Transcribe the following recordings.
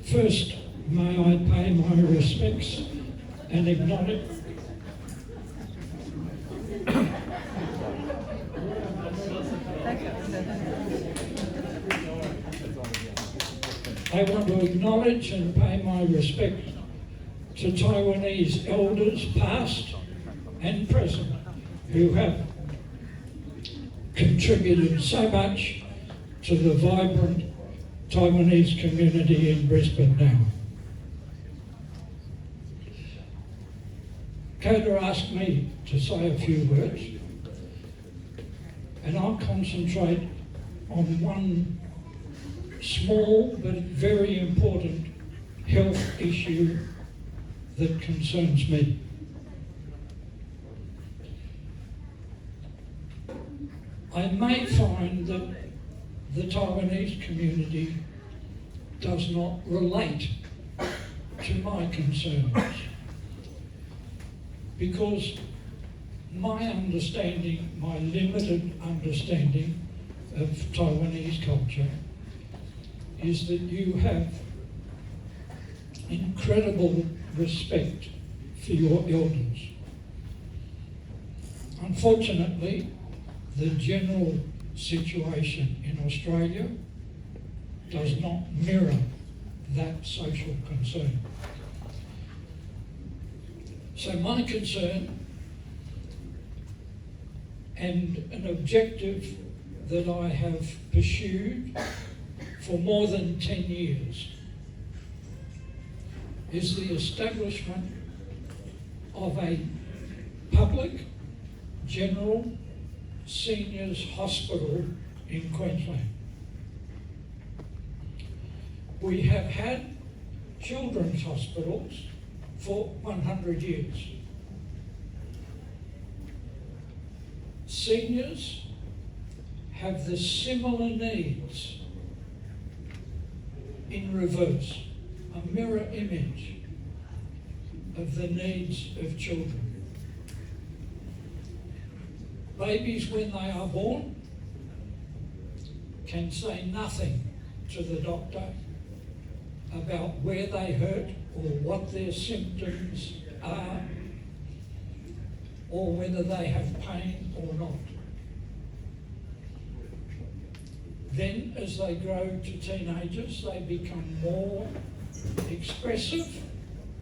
First, may I pay my respects and acknowledge I want to acknowledge and pay my respect to Taiwanese elders past and present who have contributed so much to the vibrant Taiwanese community in Brisbane now. Coda asked me to say a few words, and I'll concentrate on one small but very important health issue that concerns me. I may find that the Taiwanese community does not relate to my concerns, because my understanding, my limited understanding of Taiwanese culture is that you have incredible respect for your elders. Unfortunately, the general situation in Australia does not mirror that social concern. So my concern and an objective that I have pursued for more than 10 years is the establishment of a public general seniors hospital in Queensland. We have had children's hospitals for 100 years. Seniors have the similar needs in reverse, a mirror image of the needs of children. Babies, when they are born, can say nothing to the doctor about where they hurt or what their symptoms are, or whether they have pain or not. Then, as they grow to teenagers, they become more expressive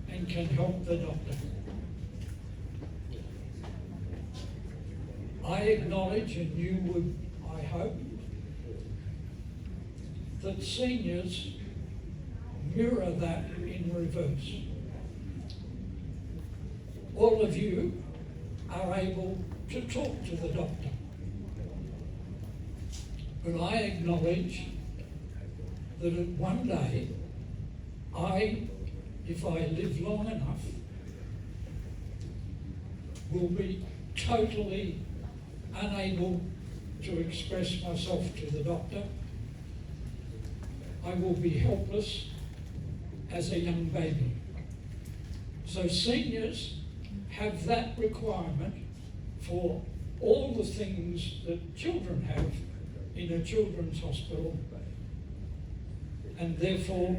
and can help the doctor. I acknowledge, and you would, I hope, that seniors mirror that in reverse. All of you are able to talk to the doctor. But I acknowledge that one day, if I live long enough, will be totally unable to express myself to the doctor. I will be helpless as a young baby. So seniors have that requirement for all the things that children have in a children's hospital, and therefore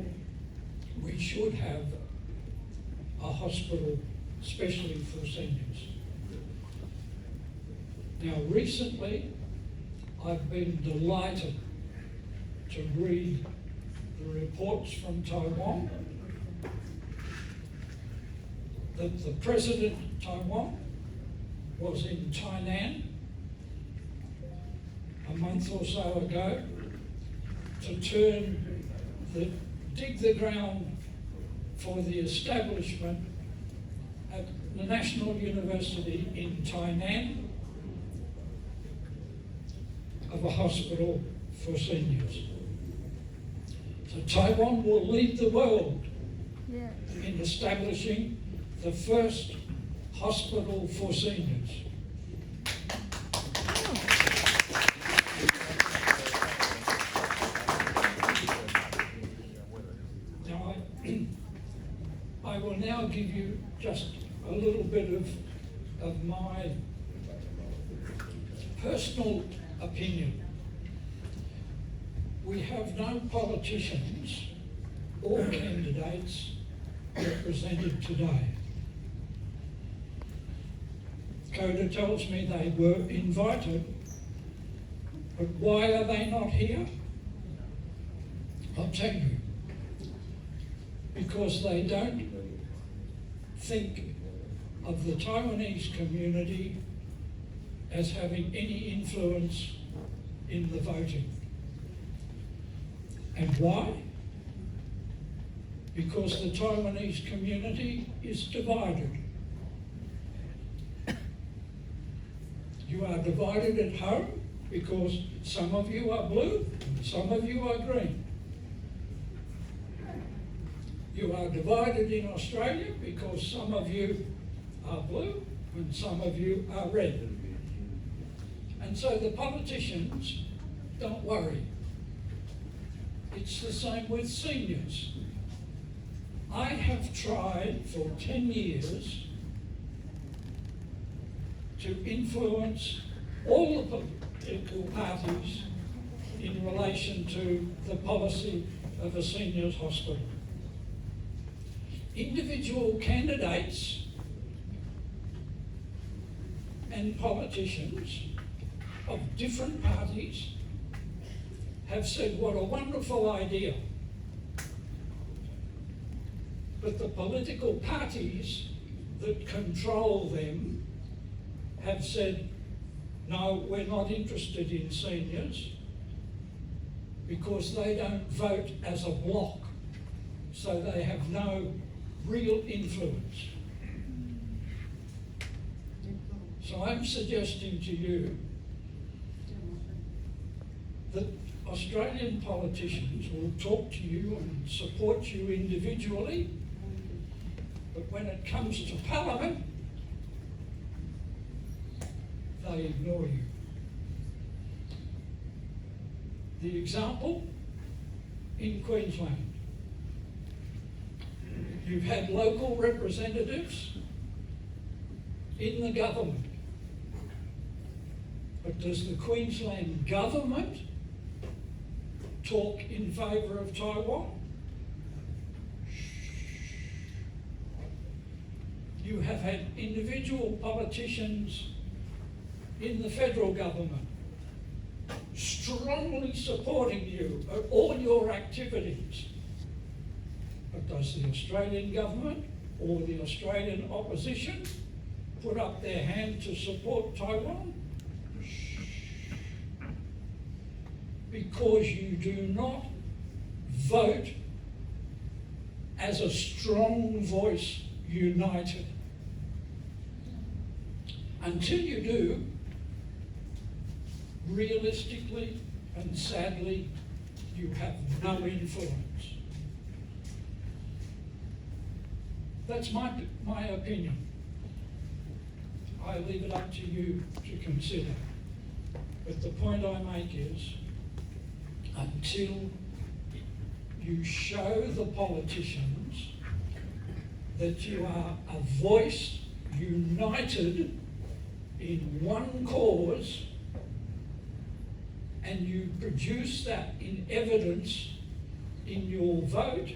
we should have a hospital especially for seniors. Now, recently, I've been delighted to read the reports from Taiwan that the President of Taiwan was in Tainan a month or so ago to dig the ground for the establishment at the National University in Tainan of a hospital for seniors. So Taiwan will lead the world in establishing the first hospital for seniors. Now, I will now give you just a little bit of my personal opinion. We have no politicians all candidates represented today. Coda tells me they were invited, but why are they not here? I'll tell you. Because they don't think of the Taiwanese community as having any influence in the voting. And why? Because the Taiwanese community is divided. You are divided at home because some of you are blue and some of you are green. You are divided in Australia because some of you are blue and some of you are red. And so the politicians don't worry. It's the same with seniors. I have tried for 10 years to influence all the political parties in relation to the policy of a seniors hospital. Individual candidates and politicians of different parties have said what a wonderful idea. But the political parties that control them have said, no, we're not interested in seniors because they don't vote as a bloc, so they have no real influence. So I'm suggesting to you that Australian politicians will talk to you and support you individually, but when it comes to Parliament, they ignore you. The example in Queensland. You've had local representatives in the government. But does the Queensland government talk in favour of Taiwan? You have had individual politicians in the federal government strongly supporting you at all your activities. But does the Australian government or the Australian opposition put up their hand to support Taiwan? Because you do not vote as a strong voice united. Until you do, realistically and sadly, you have no influence. That's my opinion. I leave it up to you to consider. But the point I make is, until you show the politicians that you are a voice united in one cause, and you produce that in evidence in your vote,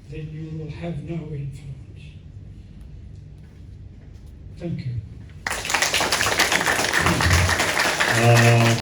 then you will have no influence. Thank you.